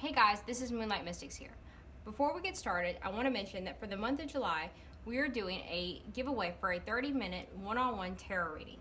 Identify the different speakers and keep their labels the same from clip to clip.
Speaker 1: Hey guys, this is Moonlight Mystics here. Before we get started, I want to mention that for the month of July, we are doing a giveaway for a 30-minute one-on-one tarot reading.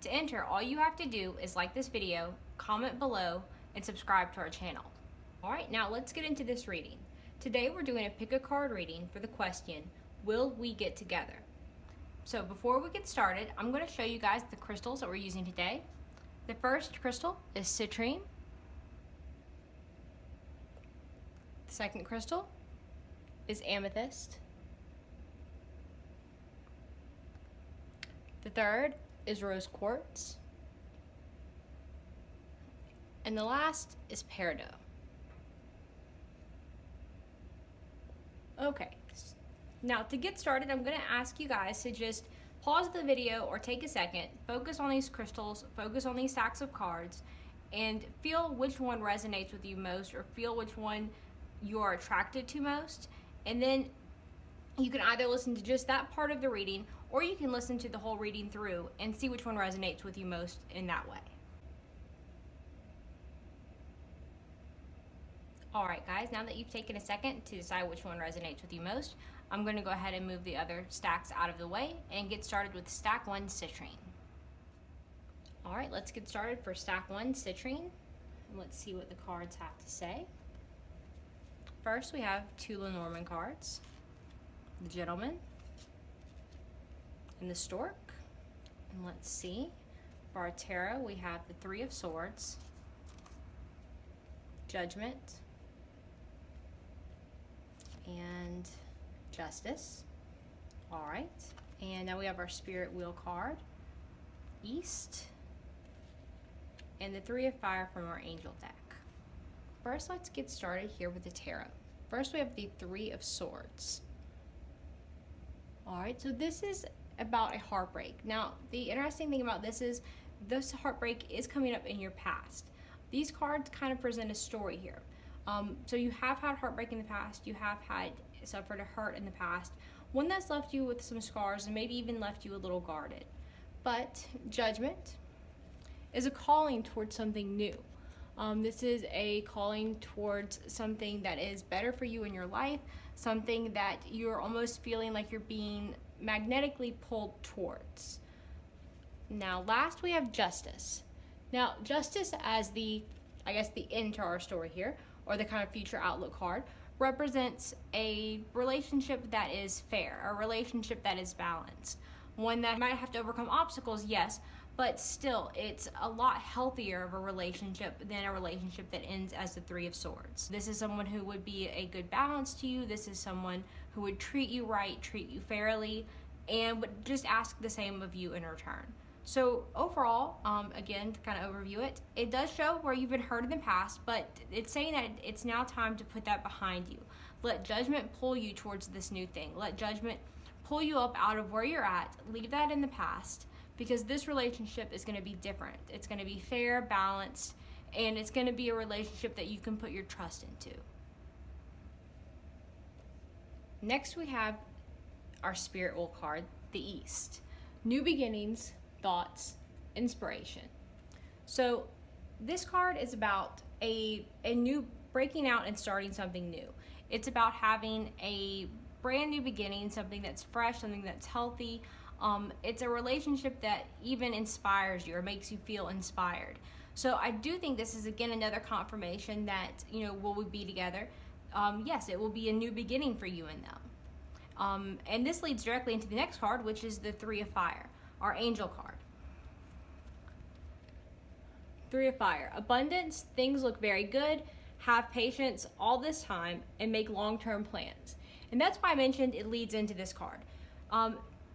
Speaker 1: To enter, all you have to do is like this video, comment below, and subscribe to our channel. Alright, now let's get into this reading. Today we're doing a pick a card reading for the question, will we get together? So before we get started, I'm going to show you guys the crystals that we're using today. The first crystal is Citrine. The second crystal is Amethyst. The third is Rose Quartz. And the last is Peridot. Okay, now to get started, I'm going to ask you guys to just pause the video or take a second, focus on these crystals, focus on these stacks of cards, and feel which one resonates with you most, or feel which one you are attracted to most. And then you can either listen to just that part of the reading, or you can listen to the whole reading through and see which one resonates with you most in that way. Alright guys, now that you've taken a second to decide which one resonates with you most, I'm going to go ahead and move the other stacks out of the way and get started with stack 1 Citrine. Alright, let's get started for stack 1 Citrine. Let's see what the cards have to say. First we have 2 Lenormand cards, the Gentleman and the Stork. And let's see, for our tarot we have the 3 of Swords, Judgment, and Justice. Alright, and now we have our Spirit Wheel card, East, and the 3 of Fire from our Angel deck. First, let's get started here with the tarot. First, we have the 3 of Swords. Alright, so this is about a heartbreak. Now, the interesting thing about this is this heartbreak is coming up in your past. These cards kind of present a story here. So you have had heartbreak in the past, you have suffered a hurt in the past, one that's left you with some scars and maybe even left you a little guarded. But Judgment is a calling towards something new. This is a calling towards something that is better for you in your life, something that you're almost feeling like you're being magnetically pulled towards. Now last we have Justice. Now Justice, as the end to our story here, or the kind of future outlook card, represents a relationship that is fair, a relationship that is balanced. One that might have to overcome obstacles, yes, but still, it's a lot healthier of a relationship than a relationship that ends as the 3 of Swords. This is someone who would be a good balance to you. This is someone who would treat you right, treat you fairly, and would just ask the same of you in return. So overall, again, to kind of overview it, it does show where you've been hurt in the past, but it's saying that it's now time to put that behind you. Let Judgment pull you towards this new thing. Let Judgment pull you up out of where you're at. Leave that in the past, because this relationship is going to be different. It's going to be fair, balanced, and it's going to be a relationship that you can put your trust into. Next we have our Spirit Wheel card, the East. New beginnings, thoughts, inspiration. So this card is about a new breaking out and starting something new. It's about having a brand new beginning, something that's fresh, something that's healthy. It's a relationship that even inspires you or makes you feel inspired. So I do think this is again another confirmation that, will we be together? Yes, it will be a new beginning for you and them. And this leads directly into the next card, which is the 3 of Fire, our Angel card. 3 of Fire, abundance, things look very good, have patience all this time, and make long-term plans. And that's why I mentioned it leads into this card.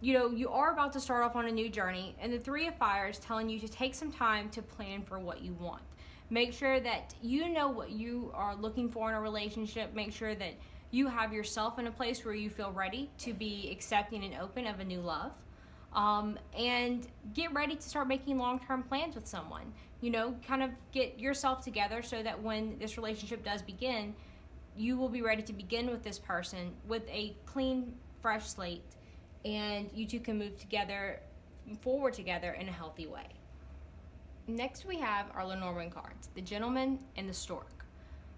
Speaker 1: You are about to start off on a new journey, and the 3 of Fire is telling you to take some time to plan for what you want. Make sure that you know what you are looking for in a relationship. Make sure that you have yourself in a place where you feel ready to be accepting and open of a new love. And get ready to start making long-term plans with someone. Kind of get yourself together so that when this relationship does begin, you will be ready to begin with this person with a clean, fresh slate, and you two can move forward together in a healthy way. Next we have our Lenormand cards, the Gentleman and the Stork.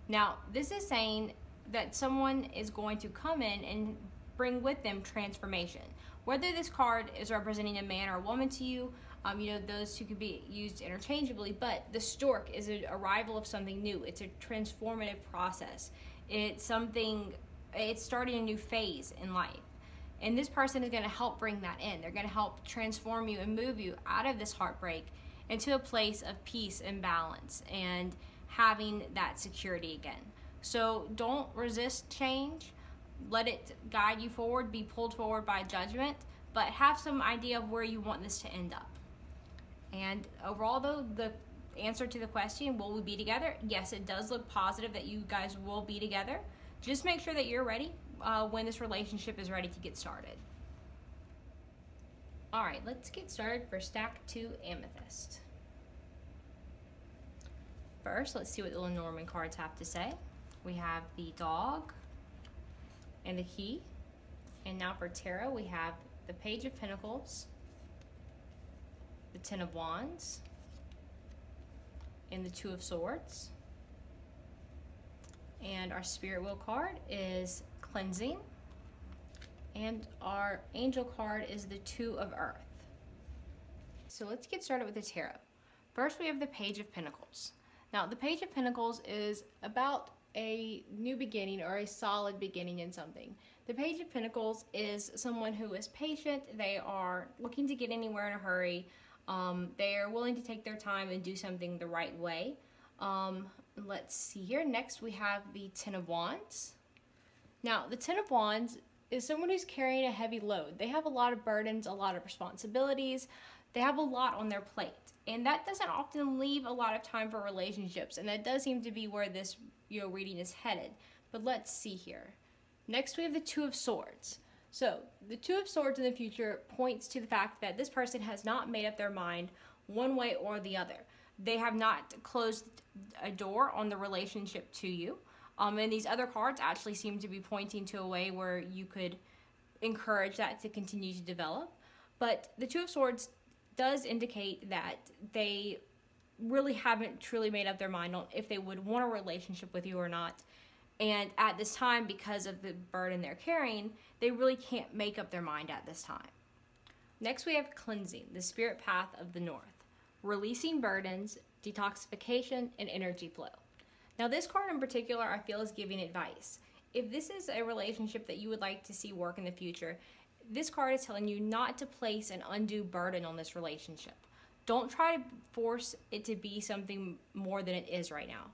Speaker 1: Now, this is saying that someone is going to come in and bring with them transformation. Whether this card is representing a man or a woman to you, those two could be used interchangeably, but the stork is an arrival of something new. It's a transformative process. It's starting a new phase in life. And this person is going to help bring that in. They're going to help transform you and move you out of this heartbreak into a place of peace and balance and having that security again. So don't resist change. Let it guide you forward, be pulled forward by judgment, but have some idea of where you want this to end up. And overall, though, the answer to the question, will we be together? Yes, it does look positive that you guys will be together. Just make sure that you're ready when this relationship is ready to get started. All right, let's get started for stack 2 Amethyst. First, let's see what the Lenormand cards have to say. We have the dog and the key. And now for tarot, we have the Page of Pentacles, the Ten of Wands, and the Two of Swords. And our Spirit Wheel card is Cleansing. And our Angel card is the Two of Earth. So let's get started with the tarot. First, we have the Page of Pentacles. Now, the Page of Pentacles is about a new beginning or a solid beginning in something. The Page of Pentacles is someone who is patient. They are looking to get anywhere in a hurry. They are willing to take their time and do something the right way. Let's see here. Next, we have the Ten of Wands. Now, the Ten of Wands is someone who's carrying a heavy load. They have a lot of burdens, a lot of responsibilities. They have a lot on their plate. And that doesn't often leave a lot of time for relationships. And that does seem to be where this reading is headed. But let's see here. Next, we have the Two of Swords. So the Two of Swords in the future points to the fact that this person has not made up their mind one way or the other. They have not closed a door on the relationship to you. And these other cards actually seem to be pointing to a way where you could encourage that to continue to develop. But the Two of Swords does indicate that they really haven't truly made up their mind on if they would want a relationship with you or not. And at this time, because of the burden they're carrying, they really can't make up their mind at this time. Next, we have Cleansing, the Spirit Path of the North. Releasing burdens, detoxification, and energy flow. Now, this card in particular, I feel, is giving advice. If this is a relationship that you would like to see work in the future, this card is telling you not to place an undue burden on this relationship. Don't try to force it to be something more than it is right now.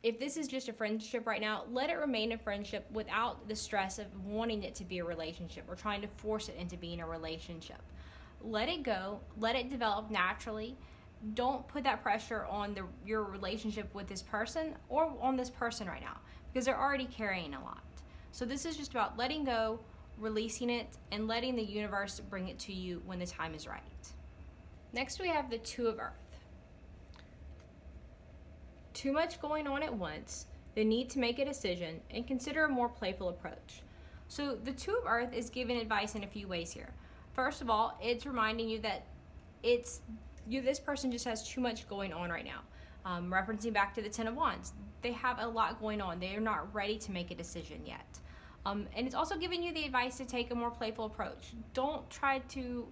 Speaker 1: If this is just a friendship right now, let it remain a friendship without the stress of wanting it to be a relationship or trying to force it into being a relationship. Let it go. Let it develop naturally. Don't put that pressure on your relationship with this person or on this person right now because they're already carrying a lot. So this is just about letting go, releasing it, and letting the universe bring it to you when the time is right. Next, we have the Two of Earth. Too much going on at once, the need to make a decision, and consider a more playful approach. So the Two of Earth is giving advice in a few ways here. First of all, it's reminding you that this person just has too much going on right now. Referencing back to the Ten of Wands, they have a lot going on. They are not ready to make a decision yet. And it's also giving you the advice to take a more playful approach. Don't try to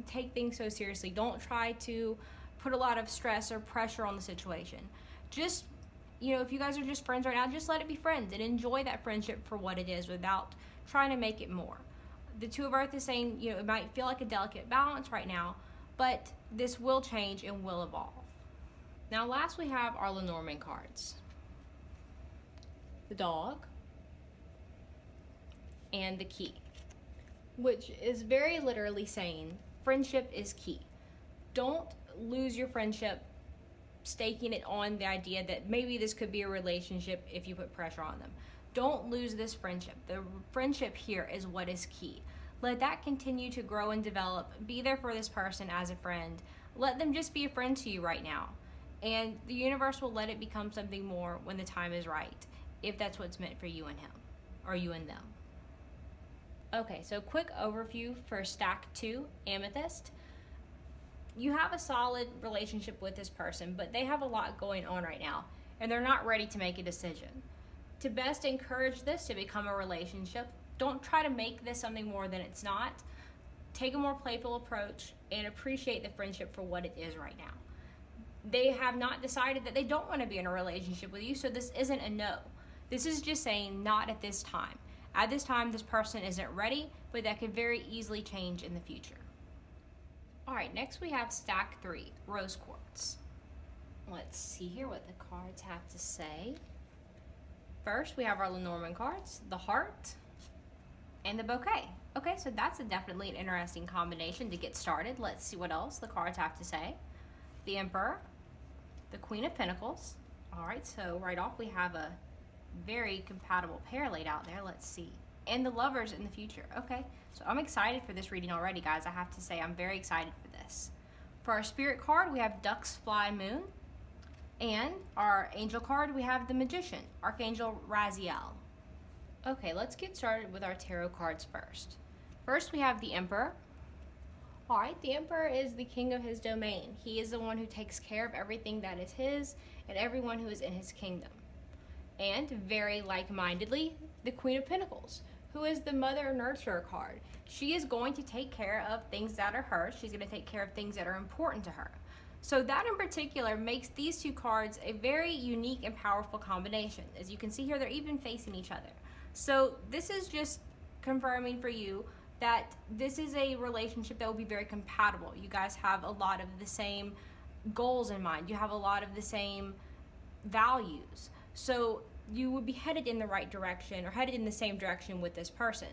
Speaker 1: take things so seriously. Don't try to put a lot of stress or pressure on the situation. Just, if you guys are just friends right now, just let it be friends and enjoy that friendship for what it is without trying to make it more. The Two of Earth is saying, it might feel like a delicate balance right now, but this will change and will evolve. Now, last we have our Lenormand cards. The dog and the key, which is very literally saying friendship is key. Don't lose your friendship staking it on the idea that maybe this could be a relationship if you put pressure on them. Don't lose this friendship. The friendship here is what is key. Let that continue to grow and develop. Be there for this person as a friend. Let them just be a friend to you right now. And the universe will let it become something more when the time is right, if that's what's meant for you and him, or you and them. Okay, so quick overview for stack 2, Amethyst. You have a solid relationship with this person, but they have a lot going on right now, and they're not ready to make a decision. to best encourage this to become a relationship, don't try to make this something more than it's not. Take a more playful approach and appreciate the friendship for what it is right now. They have not decided that they don't want to be in a relationship with you, so this isn't a no. This is just saying not at this time. At this time, this person isn't ready, but that could very easily change in the future. All right, next we have stack 3, rose quartz. Let's see here what the cards have to say. First, we have our Lenormand cards, the heart and the bouquet. Okay, so that's definitely an interesting combination to get started. Let's see what else the cards have to say. The Emperor, the Queen of Pentacles. All right, so right off we have a very compatible pair laid out there. Let's see. And the Lovers in the future. Okay, so I'm excited for this reading already, guys. I have to say I'm very excited for this. For our Spirit card, we have Ducks Fly Moon. And our Angel card, we have the Magician, Archangel Raziel. Okay, let's get started with our tarot cards first. First, we have the Emperor. All right, the Emperor is the king of his domain. He is the one who takes care of everything that is his and everyone who is in his kingdom. And very like-mindedly, the Queen of Pentacles, who is the Mother Nurturer card. She is going to take care of things that are hers. She's going to take care of things that are important to her. So that in particular makes these two cards a very unique and powerful combination. As you can see here, they're even facing each other. So this is just confirming for you that this is a relationship that will be very compatible. You guys have a lot of the same goals in mind. You have a lot of the same values. So you would be headed in the right direction or headed in the same direction with this person.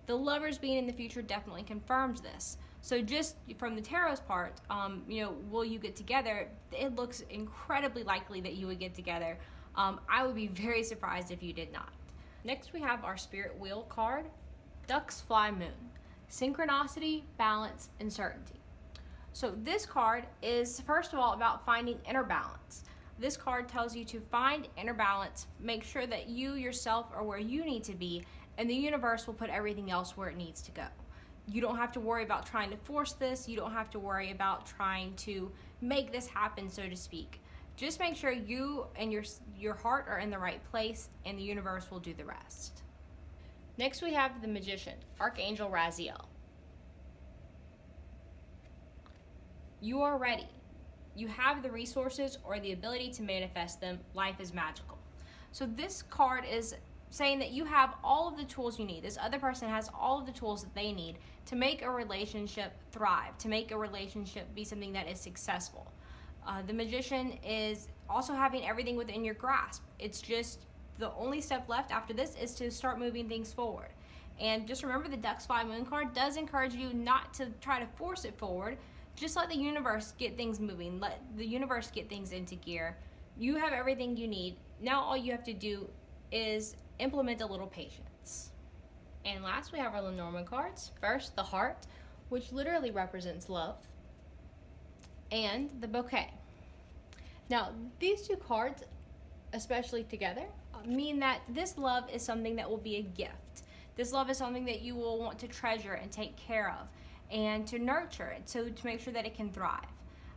Speaker 1: The Lovers being in the future definitely confirms this. So just from the tarot's part, will you get together? It looks incredibly likely that you would get together. I would be very surprised if you did not. Next we have our Spirit Wheel card, Ducks Fly Moon, synchronicity, balance, and certainty. So this card is first of all about finding inner balance. This card tells you to find inner balance, make sure that you yourself are where you need to be, and the universe will put everything else where it needs to go. You don't have to worry about trying to force this. You don't have to worry about trying to make this happen, so to speak. Just make sure you and your heart are in the right place, and the universe will do the rest. Next we have the Magician, Archangel Raziel. You are ready. You have the resources or the ability to manifest them. Life is magical. So this card is saying that you have all of the tools you need. This other person has all of the tools that they need to make a relationship thrive, to make a relationship be something that is successful. The Magician is also having everything within your grasp. It's just the only step left after this is to start moving things forward. And just remember, the Ducks Fly Moon card does encourage you not to try to force it forward. Just let the universe get things moving. Let the universe get things into gear. You have everything you need. Now all you have to do is implement a little patience. And last we have our Lenormand cards. First, the heart, which literally represents love, and the bouquet. Now, these two cards, especially together, mean that this love is something that will be a gift. This love is something that you will want to treasure and take care of and to nurture it, so to make sure that it can thrive.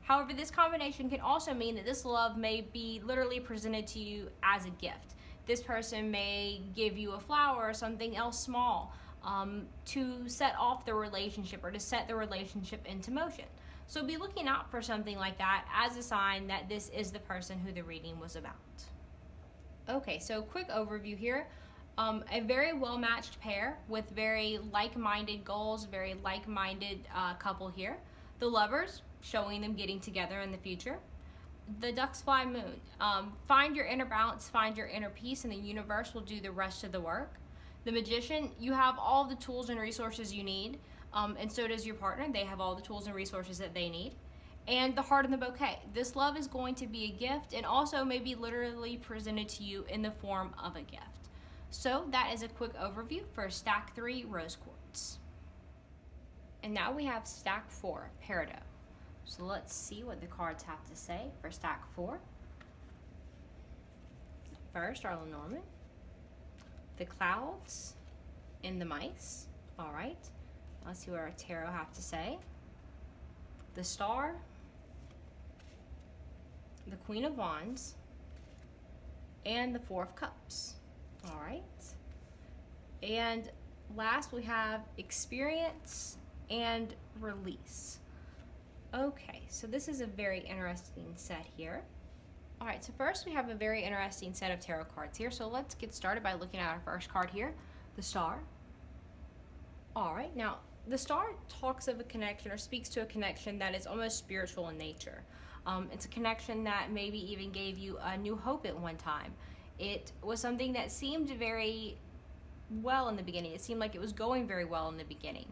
Speaker 1: However, this combination can also mean that this love may be literally presented to you as a gift. This person may give you a flower or something else small to set off the relationship or to set the relationship into motion. So be looking out for something like that as a sign that this is the person who the reading was about. Okay, so quick overview here. A very well-matched pair with very like-minded goals, very like-minded couple here. The Lovers, showing them getting together in the future. The Ducks Fly Moon. Find your inner balance, find your inner peace, and the universe will do the rest of the work. The Magician, you have all the tools and resources you need, and so does your partner. They have all the tools and resources that they need. And the heart and the bouquet. This love is going to be a gift and also maybe literally presented to you in the form of a gift. So that is a quick overview for stack 3 rose quartz. And now we have stack 4 peridot. So let's see what the cards have to say for stack 4. First, our Lenormand, the clouds, and the mice. All right, let's see what our tarot have to say. The star, the Queen of Wands, and the Four of Cups. And last we have experience and release. Okay, so this is a very interesting set here. All right, so first we have a very interesting set of tarot cards here. So let's get started by looking at our first card here, the Star. All right, now the Star talks of a connection or speaks to a connection that is almost spiritual in nature. It's a connection that maybe even gave you a new hope at one time. It was something that seemed very well in the beginning. It seemed like it was going very well in the beginning.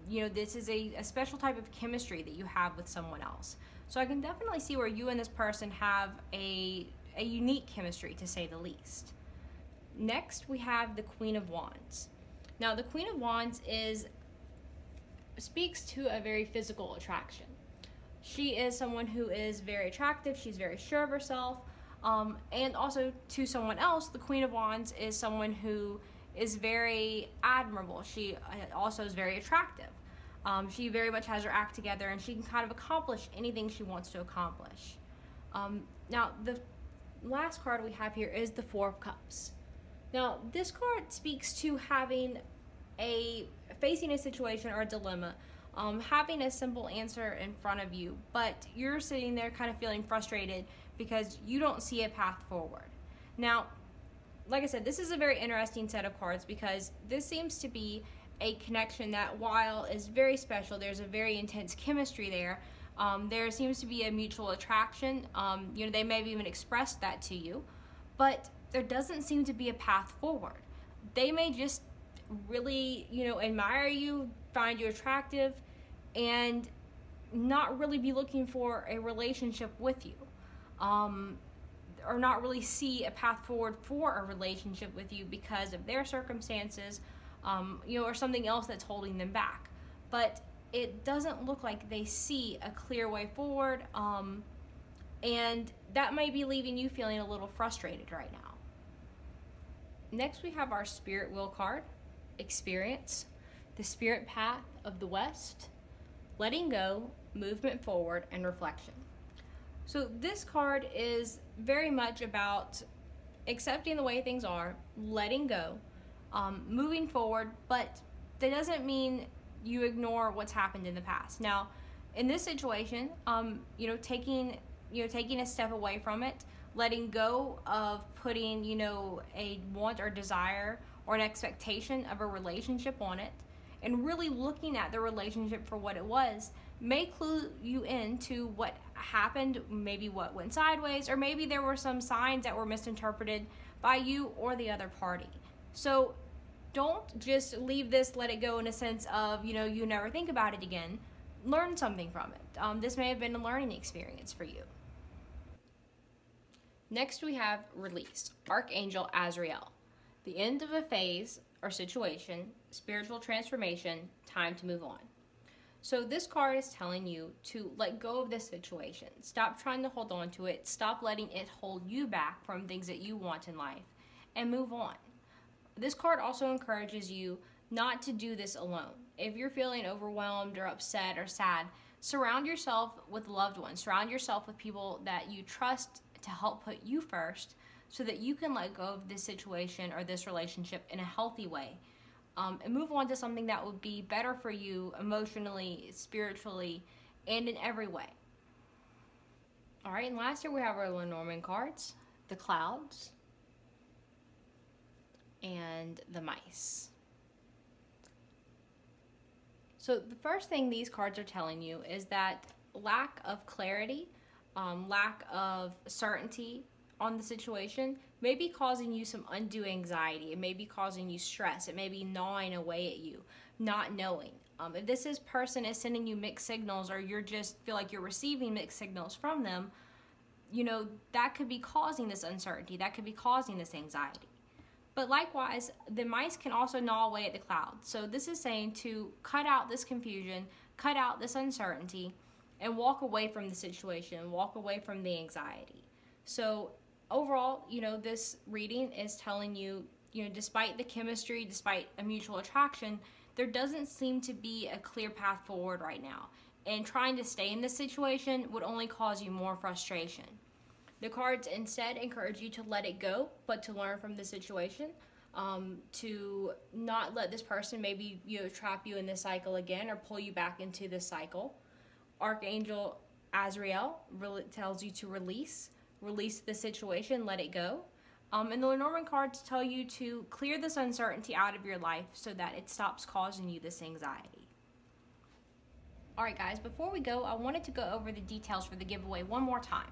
Speaker 1: You know, this is a special type of chemistry that you have with someone else. So I can definitely see where you and this person have a unique chemistry, to say the least. Next, we have the Queen of Wands. Now, the Queen of Wands speaks to a very physical attraction. She is someone who is very attractive. She's very sure of herself. And also to someone else, the Queen of Wands is someone who is very admirable. She also is very attractive. She very much has her act together, and she can kind of accomplish anything she wants to accomplish. Now, the last card we have here is the Four of Cups. Now, this card speaks to facing a situation or a dilemma, having a simple answer in front of you, but you're sitting there kind of feeling frustrated because you don't see a path forward. Now, like I said, this is a very interesting set of cards because this seems to be a connection that, while is very special, there's a very intense chemistry there. There seems to be a mutual attraction. You know, they may have even expressed that to you, but there doesn't seem to be a path forward. They may just really, you know, admire you, find you attractive, and not really be looking for a relationship with you. Or not really see a path forward for a relationship with you because of their circumstances, you know, or something else that's holding them back. But it doesn't look like they see a clear way forward, and that may be leaving you feeling a little frustrated right now. Next, we have our Spirit Wheel card, Experience, the Spirit Path of the West, Letting Go, Movement Forward, and Reflection. So this card is very much about accepting the way things are, letting go, moving forward, but that doesn't mean you ignore what's happened in the past. Now, in this situation, you know, taking a step away from it, letting go of putting, you know, a want or desire or an expectation of a relationship on it, and really looking at the relationship for what it was, may clue you into what happened, maybe what went sideways, or maybe there were some signs that were misinterpreted by you or the other party. So don't just leave this, let it go in a sense of, you know, you never think about it again. Learn something from it. This may have been a learning experience for you. Next, we have Release, Archangel Azrael. The end of a phase or situation, spiritual transformation, time to move on. So this card is telling you to let go of this situation. Stop trying to hold on to it. Stop letting it hold you back from things that you want in life, and move on. This card also encourages you not to do this alone. If you're feeling overwhelmed or upset or sad, surround yourself with loved ones. Surround yourself with people that you trust to help put you first, so that you can let go of this situation or this relationship in a healthy way, and move on to something that would be better for you emotionally, spiritually, and in every way. All right, and last here we have our Lenormand cards, the Clouds, and the Mice. So the first thing these cards are telling you is that lack of clarity, lack of certainty on the situation may be causing you some undue anxiety. It may be causing you stress. It may be gnawing away at you, not knowing. If this person is sending you mixed signals, or you're just feel like you're receiving mixed signals from them, you know, that could be causing this uncertainty. That could be causing this anxiety. But likewise, the Mice can also gnaw away at the Clouds. So this is saying to cut out this confusion, cut out this uncertainty, and walk away from the situation, walk away from the anxiety. So overall, you know, this reading is telling you, you know, despite the chemistry, despite a mutual attraction, there doesn't seem to be a clear path forward right now. And trying to stay in this situation would only cause you more frustration. The cards instead encourage you to let it go, but to learn from the situation. to not let this person maybe, you know, trap you in this cycle again or pull you back into this cycle. Archangel Azrael tells you to release the situation, let it go. And the Lenormand cards tell you to clear this uncertainty out of your life so that it stops causing you this anxiety. Alright guys, before we go, I wanted to go over the details for the giveaway one more time.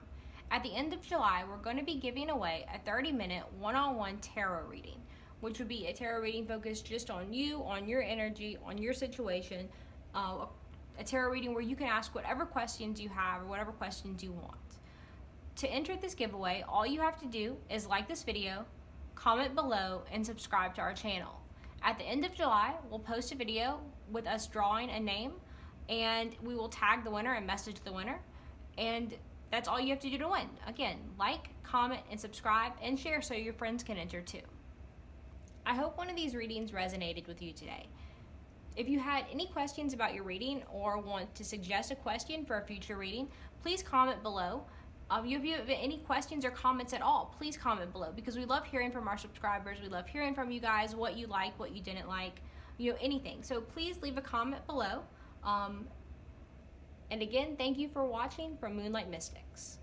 Speaker 1: At the end of July, we're going to be giving away a 30-minute one-on-one tarot reading, which would be a tarot reading focused just on you, on your energy, on your situation, a tarot reading where you can ask whatever questions you have or whatever questions you want. To enter this giveaway, all you have to do is like this video, comment below, and subscribe to our channel. At the end of July, we'll post a video with us drawing a name, and we will tag the winner and message the winner, and that's all you have to do to win. Again, like, comment, and subscribe, and share so your friends can enter too. I hope one of these readings resonated with you today. If you had any questions about your reading or want to suggest a question for a future reading, please comment below. If you have any questions or comments at all, please comment below, because we love hearing from our subscribers. We love hearing from you guys, what you like, what you didn't like, you know, anything. So please leave a comment below. And again, thank you for watching from Moonlight Mystics.